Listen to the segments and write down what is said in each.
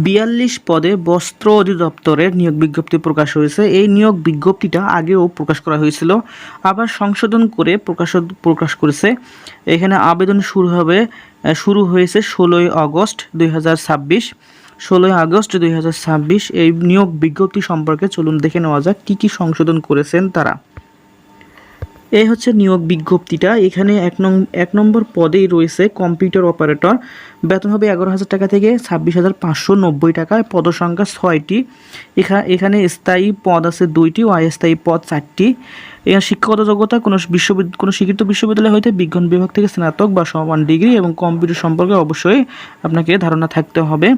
৪২ পদে বস্ত্র অধিদপ্তরের নিয়োগ বিজ্ঞপ্তি প্রকাশ হয়েছে। এই নিয়োগ বিজ্ঞপ্তিটা আগেও প্রকাশ করা হয়েছিল, আবার সংশোধন করে প্রকাশ করেছে। এখানে আবেদন শুরু হয়েছে ১৬ই আগস্ট ২০২৬। ১৬ই আগস্ট ২০২৬ এই নিয়োগ বিজ্ঞপ্তি সম্পর্কে চলুন দেখে নেওয়া যাক কী কী সংশোধন করেছেন তারা। এই হচ্ছে নিয়োগ বিজ্ঞপ্তিটা। এখানে এক নম্বর পদেই রয়েছে কম্পিউটার অপারেটর। বেতন হবে ১১,০০০ টাকা থেকে ২৬,৫৯০ টাকা। পদসংখ্যা ৬টি। এখানে স্থায়ী পদ আছে ২টি ও অস্থায়ী পদ ৪টি। এখানে শিক্ষাগত যোগ্যতা কোনো স্বীকৃত বিশ্ববিদ্যালয় হইতে বিজ্ঞান বিভাগ থেকে স্নাতক বা সমান ডিগ্রি এবং কম্পিউটার সম্পর্কে অবশ্যই আপনাকে ধারণা থাকতে হবে।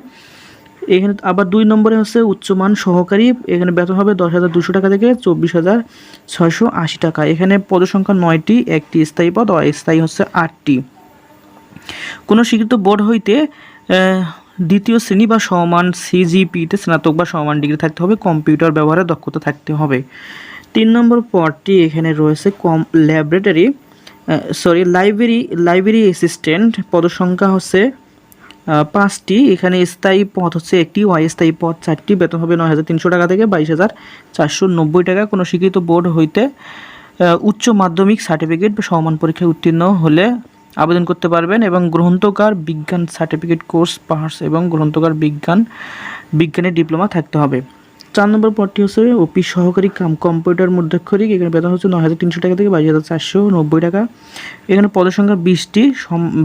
এখানে আবার ২ নম্বরে হচ্ছে উচ্চমান সহকারী। এখানে বেতন হবে ১০,২০০ টাকা থেকে ২৪,৬৮০ টাকা। এখানে পদসংখ্যা ৯টি, একটি স্থায়ী পদ, অস্থায়ী হচ্ছে ৮টি। কোনো স্বীকৃত বোর্ড হইতে দ্বিতীয় শ্রেণী বা সমান সিজিপিতে স্নাতক বা সমান ডিগ্রি থাকতে হবে। কম্পিউটার ব্যবহারে দক্ষতা থাকতে হবে। ৩ নম্বর পদটি এখানে রয়েছে লাইব্রেরি অ্যাসিস্ট্যান্ট। পদসংখ্যা হচ্ছে 5টি। এখানে স্থায়ী পদ হচ্ছে একটি, অস্থায়ী পদ 4টি। বেতন হবে ৯,৩০০ টাকা থেকে ২২,৪৯০ টাকা। কোনো স্বীকৃত বোর্ড হইতে উচ্চ মাধ্যমিক সার্টিফিকেট বা সমান পরীক্ষায় উত্তীর্ণ হলে আবেদন করতে পারবেন এবং গ্রন্থকার বিজ্ঞান সার্টিফিকেট কোর্স পাস এবং গ্রন্থকার বিজ্ঞানে ডিপ্লোমা থাকতে হবে। ৪ নম্বর পদটি হচ্ছে অফিস সহকারী কম্পিউটার মুদ্রাক্ষরিক। এখানে বেতন হচ্ছে ৯,৩০০ টাকা থেকে ২২,৪৯০ টাকা। এখানে পদের সংখ্যা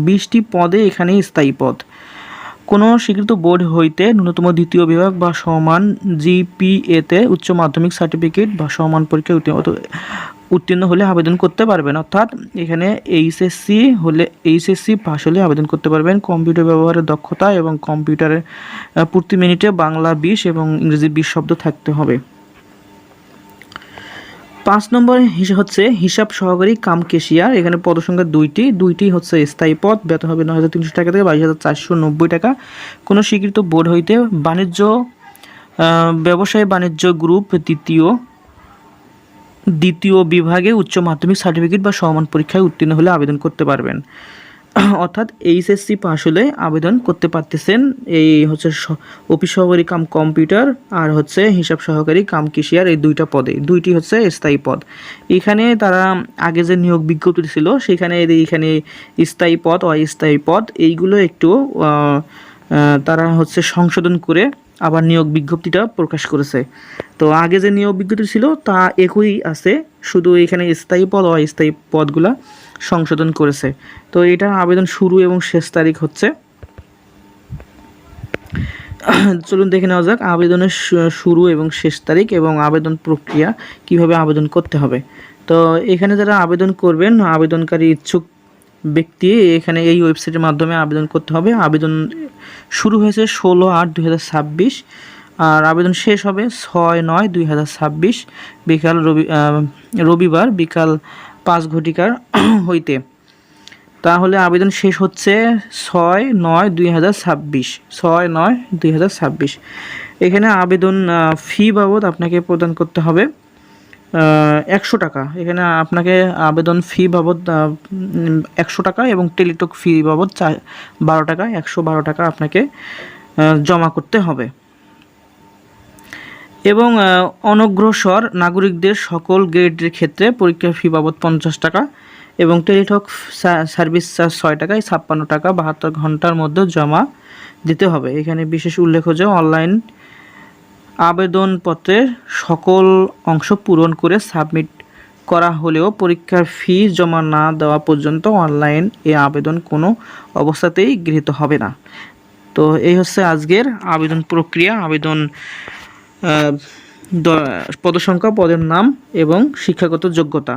20টি পদে এখানে স্থায়ী পদ। কোনো স্বীকৃত বোর্ড হইতে ন্যূনতম দ্বিতীয় বিভাগ বা সমান জিপিএতে উচ্চ মাধ্যমিক সার্টিফিকেট বা সমান পরীক্ষায় উত্তীর্ণ হলে আবেদন করতে পারবেন। অর্থাৎ এখানে এইচএসসি পাস হলে আবেদন করতে পারবেন। কম্পিউটার ব্যবহারের দক্ষতা এবং কম্পিউটারের প্রতি মিনিটে বাংলা 20 এবং ইংরেজি 20 শব্দ থাকতে হবে। ৫ নম্বর হচ্ছে হিসাব সহকারী কাম ক্যাশিয়ার। এখানে পদসংখ্যা ২টি হচ্ছে স্থায়ী পদ। বেতন হবে ৯,৩০০ টাকা থেকে ২২,৪৯০ টাকা। কোনো স্বীকৃত বোর্ড হইতে ব্যবসায় বাণিজ্য গ্রুপ দ্বিতীয় বিভাগে উচ্চ মাধ্যমিক সার্টিফিকেট বা সমান পরীক্ষায় উত্তীর্ণ হলে আবেদন করতে পারবেন। অর্থাৎ এইচএসসি পাস হলে আবেদন করতে পারতেছেন। এই হচ্ছে অফিস সহকারী কাম কম্পিউটার আর হচ্ছে হিসাব সহকারী কাম ক্যাশিয়ার, এই 2টা পদে 2টি হচ্ছে স্থায়ী পদ। এখানে তারা আগে যে নিয়োগ বিজ্ঞপ্তি ছিল সেখানে এখানে স্থায়ী পদ, অস্থায়ী পদ এইগুলো একটু তারা হচ্ছে সংশোধন করে আবার নিয়োগ বিজ্ঞপ্তিটা প্রকাশ করেছে। তো আগে যে নিয়োগ বিজ্ঞপ্তি ছিল তা একই আছে, শুধু এখানে স্থায়ী পদ অস্থায়ী পদগুলা সংশোধন করেছে। তো এটা আবেদন শুরু এবং শেষ তারিখ হচ্ছে, চলুন দেখে নেওয়া যাক আবেদনের শুরু এবং শেষ তারিখ এবং আবেদন প্রক্রিয়া কিভাবে আবেদন করতে হবে। তো এখানে যারা আবেদন করবেন, আবেদনকারী ইচ্ছুক ব্যক্তি এখানে এই ওয়েবসাইটের মাধ্যমে আবেদন করতে হবে। আবেদন শুরু হয়েছে 16/8/2026 আর আবেদন শেষ হবে 6/9/2026 রবিবার বিকাল 5 ঘটিকার হইতে। তাহলে আবেদন শেষ হচ্ছে 6/9/2026 6/9/2026। এখানে আবেদন ফি বাবদ আপনাকে প্রদান করতে হবে 100 টাকা। এখানে আপনাকে আবেদন ফি বাবদ 100 টাকা এবং টেলিটক ফি বাবদ 12 টাকা 112 টাকা আপনাকে জমা করতে হবে। এবং অনগ্রসর নাগরিকদের সকল গ্রেডের ক্ষেত্রে পরীক্ষার ফি বাবদ 50 টাকা এবং টেলিটক সার্ভিস চার্জ 6 টাকায় 56 টাকা 72 ঘন্টার মধ্যে জমা দিতে হবে। এখানে বিশেষ উল্লেখ্য যে অনলাইন আবেদনপত্রের সকল অংশ পূরণ করে সাবমিট করা হলেও পরীক্ষার ফি জমা না দেওয়া পর্যন্ত অনলাইন এই আবেদন কোনো অবস্থাতেই গৃহীত হবে না। তো এই হচ্ছে আজকের আবেদন প্রক্রিয়া। আবেদন পদসংখ্যা, পদের নাম এবং শিক্ষাগত যোগ্যতা।